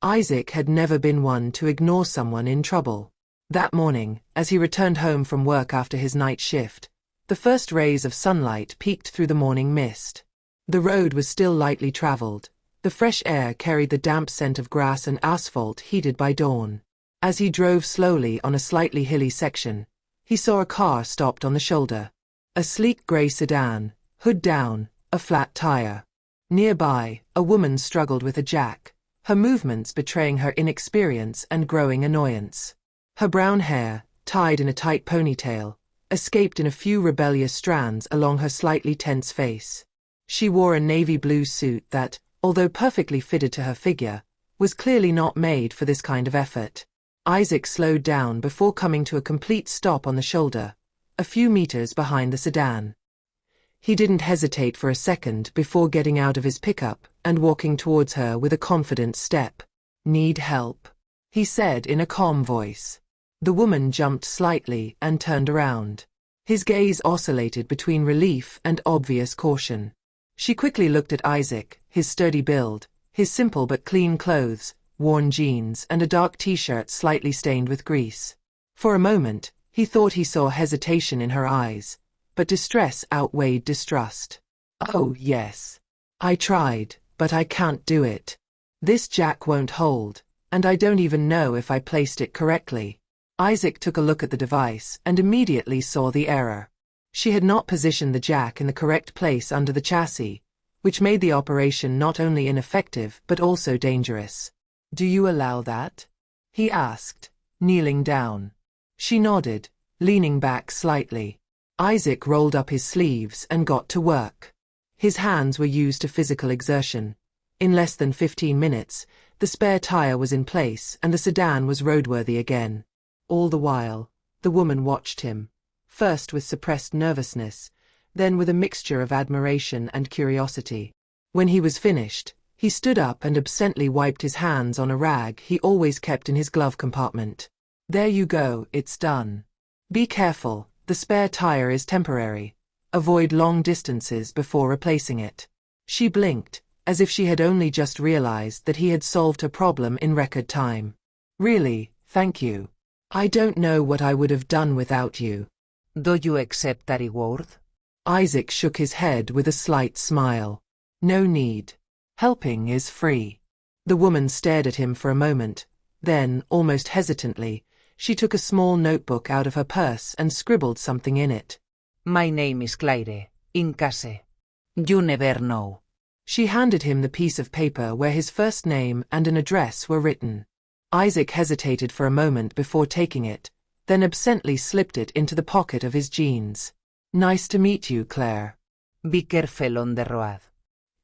Isaac had never been one to ignore someone in trouble. That morning, as he returned home from work after his night shift, the first rays of sunlight peeked through the morning mist. The road was still lightly traveled. The fresh air carried the damp scent of grass and asphalt heated by dawn. As he drove slowly on a slightly hilly section, he saw a car stopped on the shoulder. A sleek grey sedan, hood down, a flat tire. Nearby, a woman struggled with a jack, her movements betraying her inexperience and growing annoyance. Her brown hair, tied in a tight ponytail, escaped in a few rebellious strands along her slightly tense face. She wore a navy blue suit that, although perfectly fitted to her figure, was clearly not made for this kind of effort. Isaac slowed down before coming to a complete stop on the shoulder, a few meters behind the sedan. He didn't hesitate for a second before getting out of his pickup and walking towards her with a confident step. "Need help?" he said in a calm voice. The woman jumped slightly and turned around. His gaze oscillated between relief and obvious caution. She quickly looked at Isaac, his sturdy build, his simple but clean clothes, worn jeans and a dark t-shirt slightly stained with grease. For a moment, he thought he saw hesitation in her eyes, but distress outweighed distrust. "Oh, yes. I tried, but I can't do it. This jack won't hold, and I don't even know if I placed it correctly." Isaac took a look at the device and immediately saw the error. She had not positioned the jack in the correct place under the chassis, which made the operation not only ineffective but also dangerous. "Do you allow that?" he asked, kneeling down. She nodded, leaning back slightly. Isaac rolled up his sleeves and got to work. His hands were used to physical exertion. In less than 15 minutes, the spare tire was in place and the sedan was roadworthy again. All the while, the woman watched him, first with suppressed nervousness, then with a mixture of admiration and curiosity. When he was finished, he stood up and absently wiped his hands on a rag he always kept in his glove compartment. "There you go, it's done. Be careful, the spare tire is temporary. Avoid long distances before replacing it." She blinked, as if she had only just realized that he had solved her problem in record time. "Really, thank you. I don't know what I would have done without you." Do you accept that reward? Isaac shook his head with a slight smile. "No need. Helping is free." The woman stared at him for a moment, then, almost hesitantly, she took a small notebook out of her purse and scribbled something in it. My name is Claire, in case. You never know. She handed him the piece of paper where his first name and an address were written. Isaac hesitated for a moment before taking it, then absently slipped it into the pocket of his jeans. "Nice to meet you, Claire." Be careful on the road.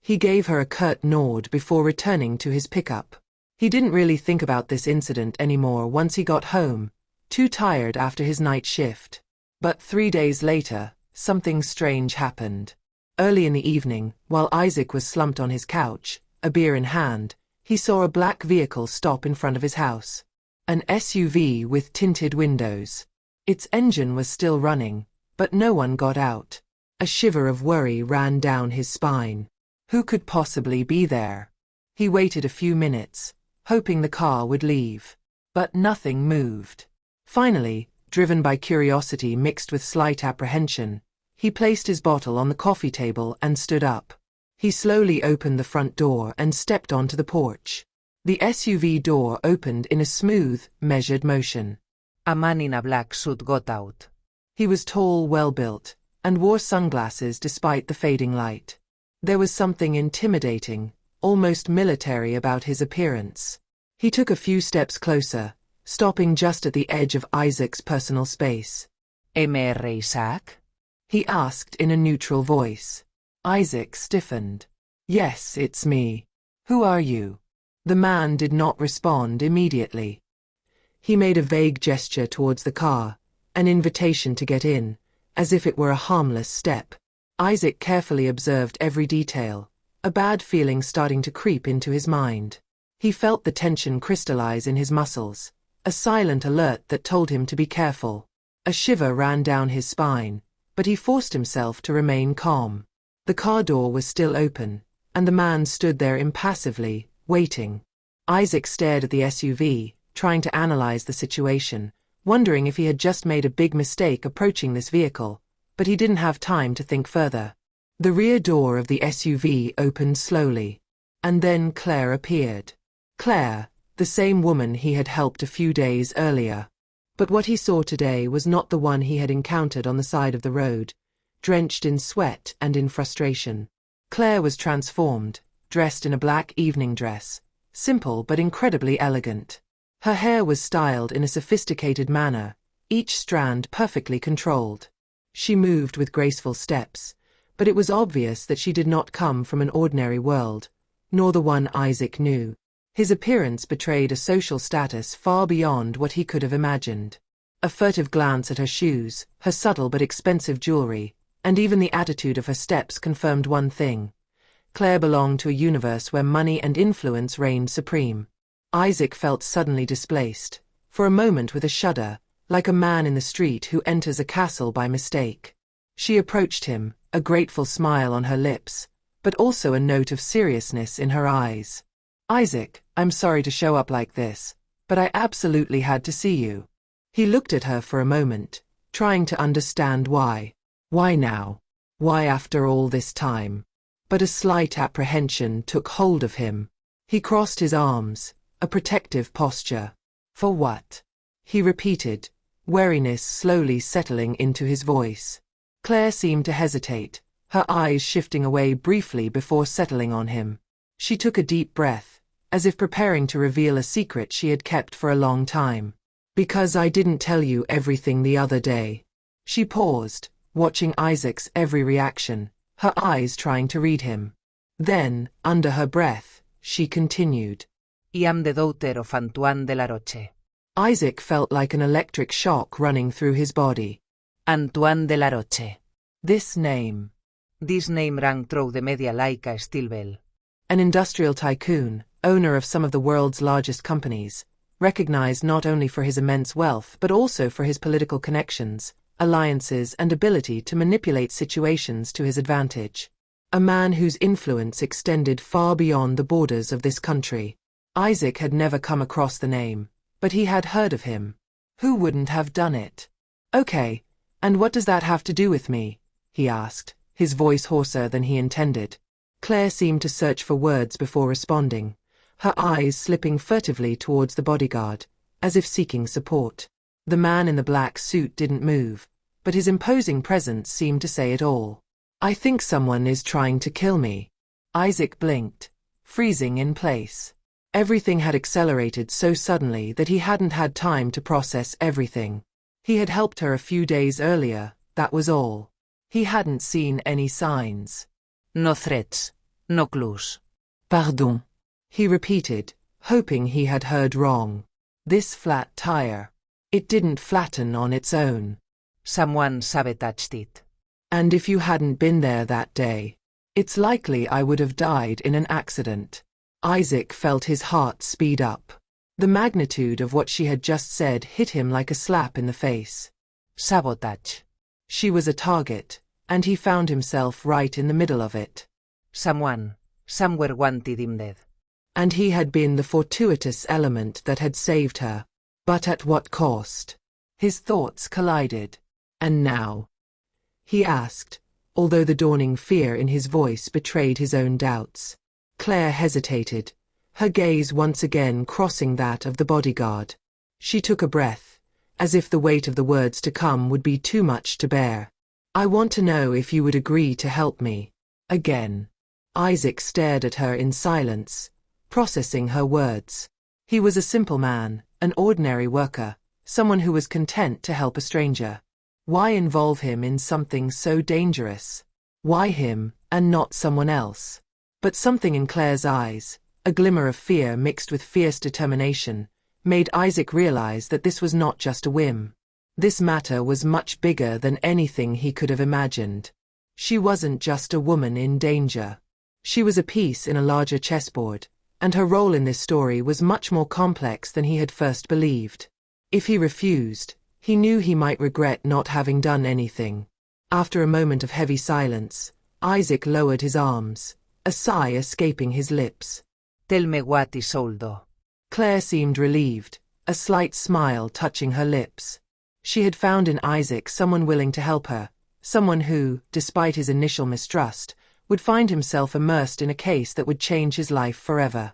He gave her a curt nod before returning to his pickup. He didn't really think about this incident anymore once he got home, too tired after his night shift. But 3 days later, something strange happened. Early in the evening, while Isaac was slumped on his couch, a beer in hand, he saw a black vehicle stop in front of his house. An SUV with tinted windows. Its engine was still running, but no one got out. A shiver of worry ran down his spine. Who could possibly be there? He waited a few minutes, hoping the car would leave. But nothing moved. Finally, driven by curiosity mixed with slight apprehension, he placed his bottle on the coffee table and stood up. He slowly opened the front door and stepped onto the porch. The SUV door opened in a smooth, measured motion. A man in a black suit got out. He was tall, well-built, and wore sunglasses despite the fading light. There was something intimidating, almost military about his appearance. He took a few steps closer, stopping just at the edge of Isaac's personal space. Mr. Isaac? He asked in a neutral voice. Isaac stiffened. "Yes, it's me. Who are you?" The man did not respond immediately. He made a vague gesture towards the car, an invitation to get in, as if it were a harmless step. Isaac carefully observed every detail, a bad feeling starting to creep into his mind. He felt the tension crystallize in his muscles, a silent alert that told him to be careful. A shiver ran down his spine, but he forced himself to remain calm. The car door was still open, and the man stood there impassively, waiting. Isaac stared at the SUV, trying to analyze the situation, wondering if he had just made a big mistake approaching this vehicle, but he didn't have time to think further. The rear door of the SUV opened slowly. And then Claire appeared. Claire, the same woman he had helped a few days earlier. But what he saw today was not the one he had encountered on the side of the road, drenched in sweat and in frustration. Claire was transformed, dressed in a black evening dress, simple but incredibly elegant. Her hair was styled in a sophisticated manner, each strand perfectly controlled. She moved with graceful steps, but it was obvious that she did not come from an ordinary world, nor the one Isaac knew. His appearance betrayed a social status far beyond what he could have imagined. A furtive glance at her shoes, her subtle but expensive jewelry, and even the attitude of her steps confirmed one thing. Claire belonged to a universe where money and influence reigned supreme. Isaac felt suddenly displaced, for a moment with a shudder, like a man in the street who enters a castle by mistake. She approached him, a grateful smile on her lips, but also a note of seriousness in her eyes. "Isaac, I'm sorry to show up like this, but I absolutely had to see you." He looked at her for a moment, trying to understand why. Why now? Why after all this time? But a slight apprehension took hold of him. He crossed his arms, a protective posture. "For what?" he repeated, wariness slowly settling into his voice. Claire seemed to hesitate, her eyes shifting away briefly before settling on him. She took a deep breath, as if preparing to reveal a secret she had kept for a long time. "Because I didn't tell you everything the other day." She paused, watching Isaac's every reaction, her eyes trying to read him. Then, under her breath, she continued. I am the daughter of Antoine de la Roche. Isaac felt like an electric shock running through his body. Antoine de la Roche. This name. This name rang through the media like a steel bell. An industrial tycoon, owner of some of the world's largest companies, recognized not only for his immense wealth but also for his political connections, alliances and ability to manipulate situations to his advantage. A man whose influence extended far beyond the borders of this country. Isaac had never come across the name, but he had heard of him. Who wouldn't have done it? "Okay, and what does that have to do with me?" he asked, his voice hoarser than he intended. Claire seemed to search for words before responding, her eyes slipping furtively towards the bodyguard, as if seeking support. The man in the black suit didn't move, but his imposing presence seemed to say it all. "I think someone is trying to kill me." Isaac blinked, freezing in place. Everything had accelerated so suddenly that he hadn't had time to process everything. He had helped her a few days earlier, that was all. He hadn't seen any signs. No threats, no clues. "Pardon," he repeated, hoping he had heard wrong. "This flat tire. It didn't flatten on its own." Someone sabotaged it. "And if you hadn't been there that day, it's likely I would have died in an accident." Isaac felt his heart speed up. The magnitude of what she had just said hit him like a slap in the face. Sabotage. She was a target, and he found himself right in the middle of it. Someone, somewhere wanted him dead. And he had been the fortuitous element that had saved her. But at what cost? His thoughts collided. "And now?" he asked, although the dawning fear in his voice betrayed his own doubts. Claire hesitated, her gaze once again crossing that of the bodyguard. She took a breath, as if the weight of the words to come would be too much to bear. "I want to know if you would agree to help me." Again. Isaac stared at her in silence, processing her words. He was a simple man, an ordinary worker, someone who was content to help a stranger. Why involve him in something so dangerous? Why him, and not someone else? But something in Claire's eyes, a glimmer of fear mixed with fierce determination, made Isaac realize that this was not just a whim. This matter was much bigger than anything he could have imagined. She wasn't just a woman in danger. She was a piece in a larger chessboard, and her role in this story was much more complex than he had first believed. If he refused, he knew he might regret not having done anything. After a moment of heavy silence, Isaac lowered his arms, a sigh escaping his lips. Tell me what is soldo. Claire seemed relieved, a slight smile touching her lips. She had found in Isaac someone willing to help her, someone who, despite his initial mistrust, would find himself immersed in a case that would change his life forever.